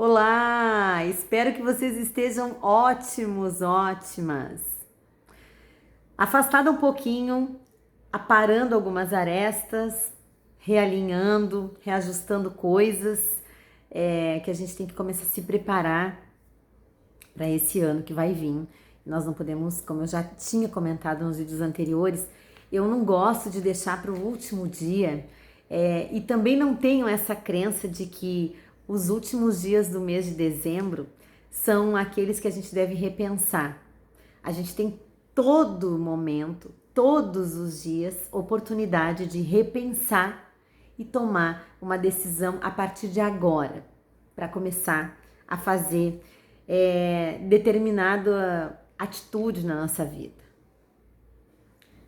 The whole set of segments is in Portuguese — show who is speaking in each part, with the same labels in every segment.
Speaker 1: Olá, espero que vocês estejam ótimos, ótimas. Afastada um pouquinho, aparando algumas arestas, realinhando, reajustando coisas que a gente tem que começar a se preparar para esse ano que vai vir. Nós não podemos, como eu já tinha comentado nos vídeos anteriores, eu não gosto de deixar para o último dia e também não tenho essa crença de que os últimos dias do mês de dezembro são aqueles que a gente deve repensar. A gente tem todo momento, todos os dias, oportunidade de repensar e tomar uma decisão a partir de agora, para começar a fazer determinada atitude na nossa vida.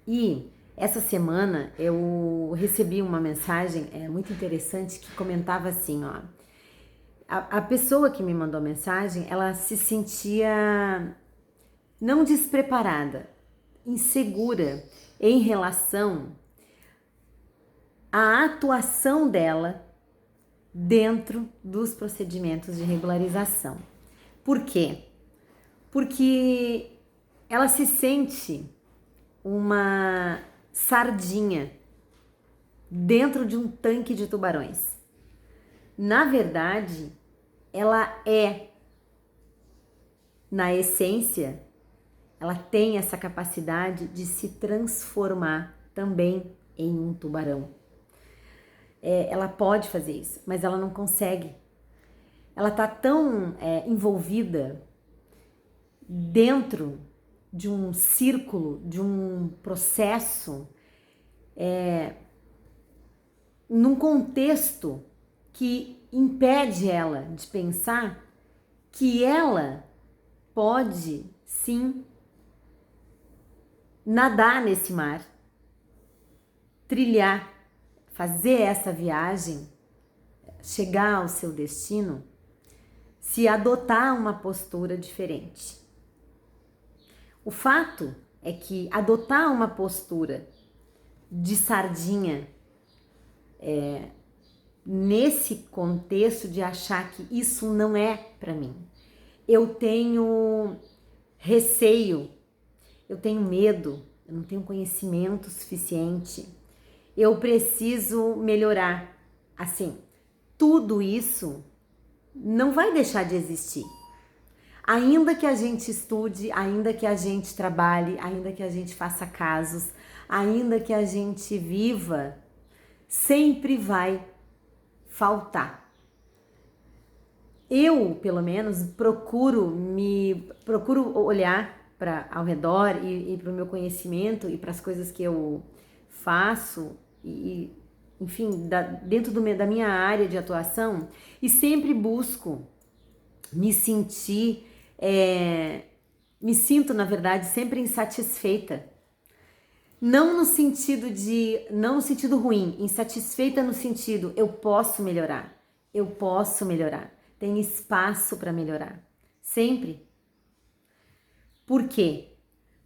Speaker 1: E essa semana eu recebi uma mensagem muito interessante que comentava assim, ó. A pessoa que me mandou a mensagem, ela se sentia não despreparada, insegura em relação à atuação dela dentro dos procedimentos de regularização. Por quê? Porque ela se sente uma sardinha dentro de um tanque de tubarões. Na verdade, ela na essência, ela tem essa capacidade de se transformar também em um tubarão. Ela pode fazer isso, mas ela não consegue. Ela está tão envolvida dentro de um círculo, de um processo, num contexto que impede ela de pensar que ela pode sim nadar nesse mar, trilhar, fazer essa viagem, chegar ao seu destino, se adotar uma postura diferente. O fato é que adotar uma postura de sardinha nesse contexto de achar que isso não é para mim, eu tenho receio, eu tenho medo, eu não tenho conhecimento suficiente, eu preciso melhorar. Assim, tudo isso não vai deixar de existir. Ainda que a gente estude, ainda que a gente trabalhe, ainda que a gente faça casos, ainda que a gente viva, sempre vai faltar. Eu, pelo menos, procuro olhar para ao redor e para o meu conhecimento e para as coisas que eu faço enfim, dentro da minha área de atuação, e sempre busco me sinto, na verdade, sempre insatisfeita. Não no sentido ruim, insatisfeita no sentido, eu posso melhorar, tem espaço para melhorar, sempre. Por quê?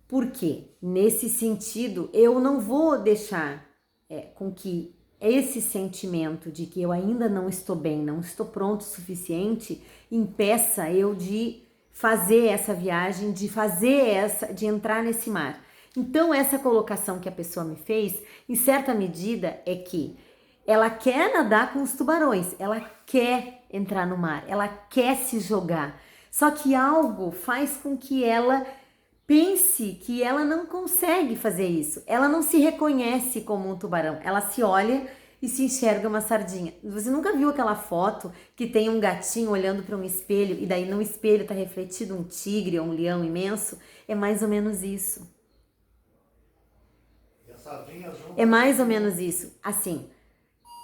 Speaker 1: Porque nesse sentido eu não vou deixar com que esse sentimento de que eu ainda não estou bem, não estou pronto o suficiente, impeça eu de fazer essa viagem, de entrar nesse mar. Então essa colocação que a pessoa me fez, em certa medida, é que ela quer nadar com os tubarões, ela quer entrar no mar, ela quer se jogar. Só que algo faz com que ela pense que ela não consegue fazer isso. Ela não se reconhece como um tubarão. Ela se olha e se enxerga uma sardinha. Você nunca viu aquela foto que tem um gatinho olhando para um espelho e daí no espelho está refletido um tigre ou um leão imenso? É mais ou menos isso. É mais ou menos isso. Assim,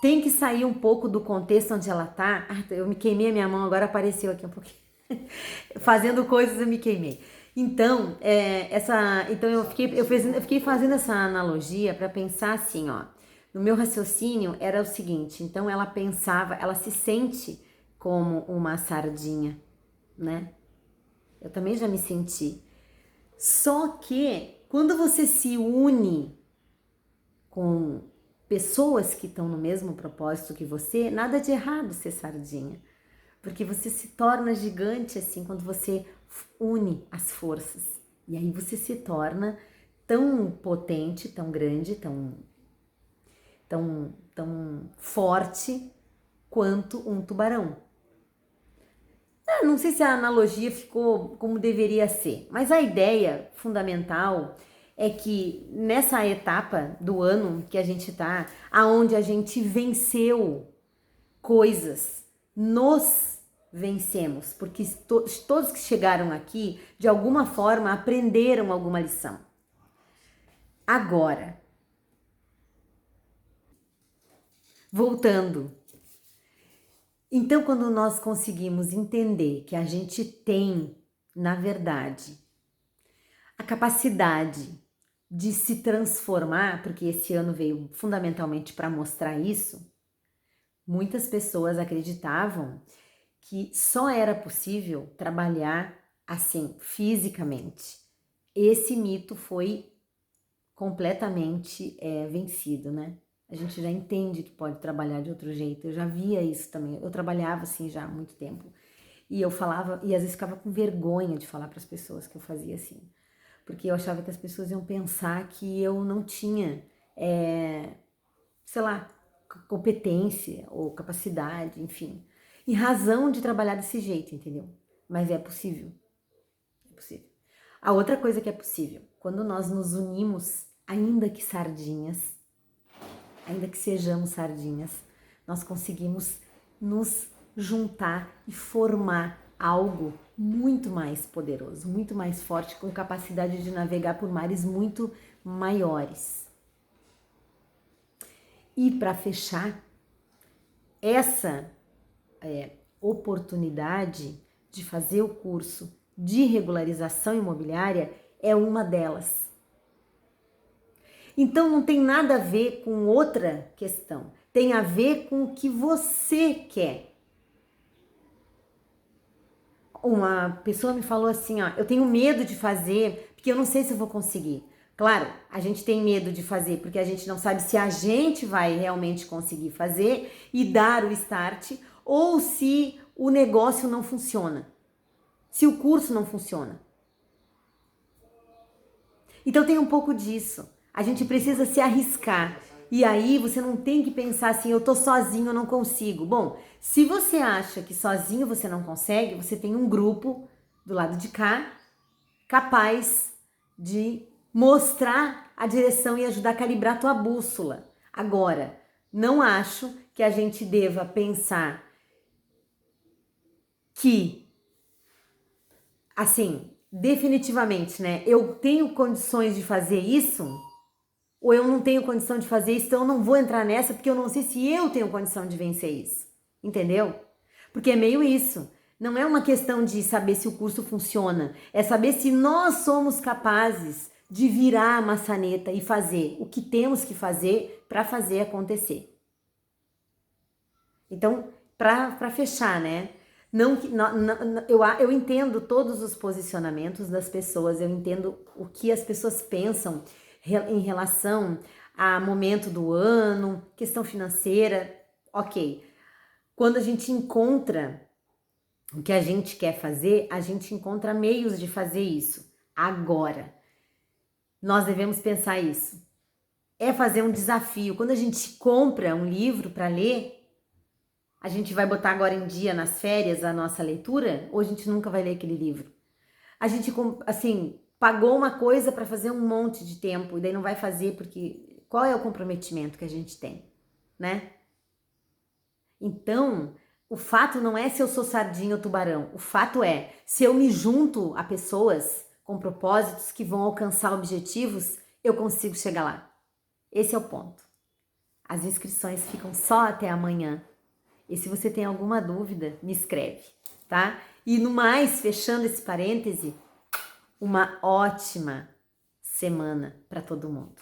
Speaker 1: tem que sair um pouco do contexto onde ela tá. Eu me queimei a minha mão, agora apareceu aqui um pouquinho. Fazendo coisas eu me queimei. Então, eu fiquei fazendo essa analogia para pensar assim, ó. No meu raciocínio era o seguinte, então ela pensava, ela se sente como uma sardinha, né? Eu também já me senti. Só que quando você se une com pessoas que estão no mesmo propósito que você, nada de errado ser sardinha. Porque você se torna gigante assim quando você une as forças. E aí você se torna tão potente, tão grande, tão forte quanto um tubarão. Não sei se a analogia ficou como deveria ser, mas a ideia fundamental é que nessa etapa do ano que a gente tá, aonde a gente venceu coisas, nos vencemos, porque todos que chegaram aqui, de alguma forma, aprenderam alguma lição. Agora, voltando. Então, quando nós conseguimos entender que a gente tem, na verdade, a capacidade de se transformar, porque esse ano veio fundamentalmente para mostrar isso, muitas pessoas acreditavam que só era possível trabalhar assim, fisicamente. Esse mito foi completamente vencido, né? A gente já entende que pode trabalhar de outro jeito. Eu já via isso também. Eu trabalhava assim já há muito tempo. E eu falava, e às vezes ficava com vergonha de falar para as pessoas que eu fazia assim. Porque eu achava que as pessoas iam pensar que eu não tinha, sei lá, competência ou capacidade, enfim. E razão de trabalhar desse jeito, entendeu? Mas é possível. É possível. A outra coisa que é possível, quando nós nos unimos, ainda que sardinhas, ainda que sejamos sardinhas, nós conseguimos nos juntar e formar algo muito mais poderoso, muito mais forte, com capacidade de navegar por mares muito maiores. E para fechar, essa oportunidade de fazer o curso de regularização imobiliária é uma delas. Então não tem nada a ver com outra questão, tem a ver com o que você quer. Uma pessoa me falou assim, ó, eu tenho medo de fazer porque eu não sei se eu vou conseguir. Claro, a gente tem medo de fazer porque a gente não sabe se a gente vai realmente conseguir fazer e dar o start ou se o negócio não funciona, se o curso não funciona. Então tem um pouco disso. A gente precisa se arriscar. E aí você não tem que pensar assim, eu tô sozinho, eu não consigo. Bom, se você acha que sozinho você não consegue, você tem um grupo do lado de cá capaz de mostrar a direção e ajudar a calibrar a tua bússola. Agora, não acho que a gente deva pensar que, assim, definitivamente, né, eu tenho condições de fazer isso, ou eu não tenho condição de fazer isso, então eu não vou entrar nessa porque eu não sei se eu tenho condição de vencer isso. Entendeu? Porque é meio isso. Não é uma questão de saber se o curso funciona, é saber se nós somos capazes de virar a maçaneta e fazer o que temos que fazer para fazer acontecer. Então, para fechar, né? Eu entendo todos os posicionamentos das pessoas, eu entendo o que as pessoas pensam em relação a momento do ano, questão financeira, ok. Quando a gente encontra o que a gente quer fazer, a gente encontra meios de fazer isso. Agora, nós devemos pensar isso. É fazer um desafio. Quando a gente compra um livro para ler, a gente vai botar agora em dia nas férias a nossa leitura, ou a gente nunca vai ler aquele livro? A gente, assim, pagou uma coisa para fazer um monte de tempo e daí não vai fazer porque qual é o comprometimento que a gente tem, né? Então, o fato não é se eu sou sardinha ou tubarão, o fato é se eu me junto a pessoas com propósitos que vão alcançar objetivos, eu consigo chegar lá. Esse é o ponto. As inscrições ficam só até amanhã. E se você tem alguma dúvida, me escreve, tá? E no mais, fechando esse parêntese, uma ótima semana para todo mundo.